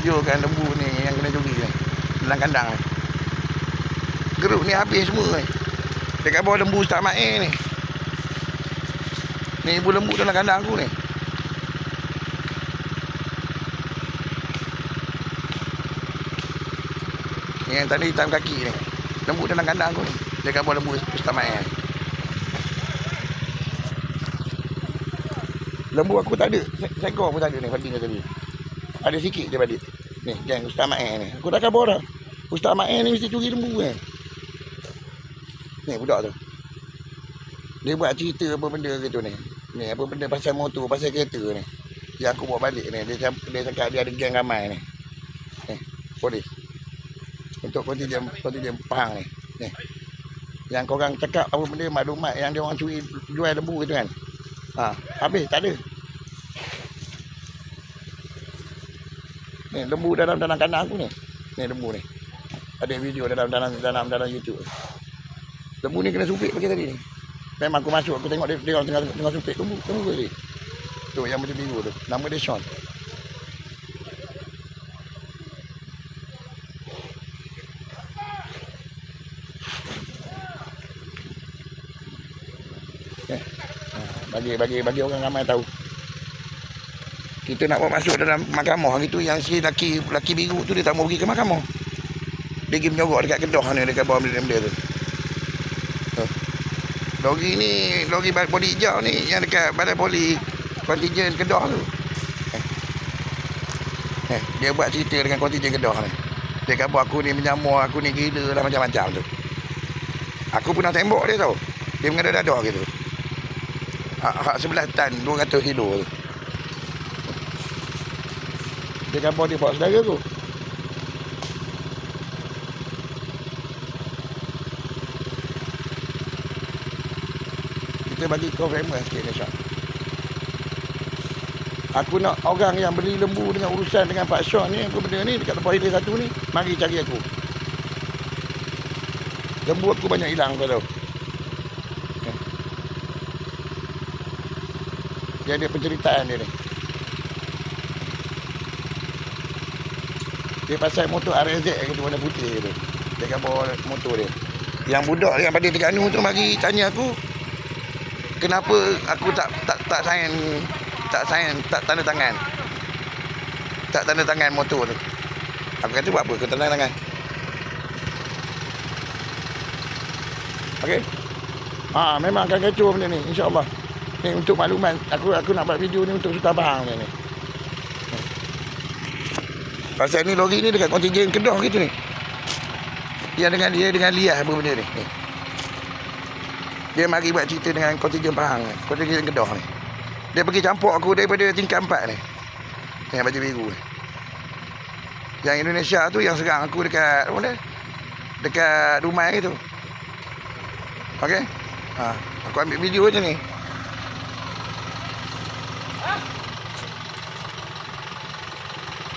videokan lembu ni yang kena curi ni dalam kandang ni. Geruk ni habis semua ni. Dekat bawah lembu Ustaz Main ni. Ni ibu lembu dalam kandang aku ni. Ni yang tadi hitam kaki ni. Lembu dalam kandang aku ni. Dekat bawah lembu Ustaz Main. Lembu aku tak ada. Seekor pun tak ada ni banding tadi. Ada sikit je balik. Ni geng Ustaz Main ni. Aku takkan bawa dah. Ustaz Main ni mesti curi lembu ni. Ni budak tu. Dia buat cerita apa benda gitu ni. Ni apa benda pasal motor, pasal kereta ni. Yang aku bawa balik ni. Dia cakap dia ada geng ramai ni. Ni, polis. Untuk kontijen Pahang ni. Ni. Yang korang cakap apa benda maklumat yang dia orang curi jual lembu gitu kan. Ha, habis tak ada. Ni lembu dalam kandang aku ni. Ni lembu ni. Ada video dalam YouTube. Lembu ni kena supit pagi tadi ni. Memang aku masuk, aku tengok dia orang tengah supit lembu tadi. Tu yang macam biru tu. Nama dia Sean. Bagi orang ramai tahu. Kita nak bawa masuk dalam mahkamah hari tu, yang si laki biru tu dia tak mau pergi ke mahkamah. Dia pergi menyorok dekat Kedah ni, dekat bawah benda tu. Lori ni, lori body hijau ni yang dekat Balai Poli kontijen Kedah tu. Dia buat cerita dengan kontijen Kedah ni. Dia kata aku ni menyamar, aku ni gila lah macam-macam tu. Aku pernah tembak dia tau. Dia mengada-dada gitu. Hak 11 tan 200 kilo tu. Dia kata dia bawa saudara tu. Kita bagi kau famous sikit ni, Syah. Aku nak orang yang beli lembu dengan urusan dengan Pak Sean ni, apa benda ni dekat tempat hilir satu ni, mari cari aku. Lembu aku banyak hilang, kau tahu. Dia ada penceritaan dia ni. Dia pasal motor RZ gitu, warna putih tu. Dekat bawah motor dia. Yang budak yang pada Terengganu tu mari tanya aku, kenapa aku tak tanda tangan. Tak tanda tangan motor tu. Aku kata buat apa kau tanda tangan? Okey. Memang akan kecoh benda ni, insya-Allah. Ni untuk makluman, aku nak buat video ni untuk Sultan Pahang ni. Pasal ni lori ni dekat kontijen Kedah gitu ni. Dia dengan Liah apa benda ni. Dia mari buat cerita dengan kontijen Pahang ni, kontijen Kedah ni. Dia pergi campur aku daripada tingkat 4 ni. Yang baju biru ni. Yang Indonesia tu yang serang aku dekat mana? Dekat rumah gitu. Okey? Aku ambil video je ni.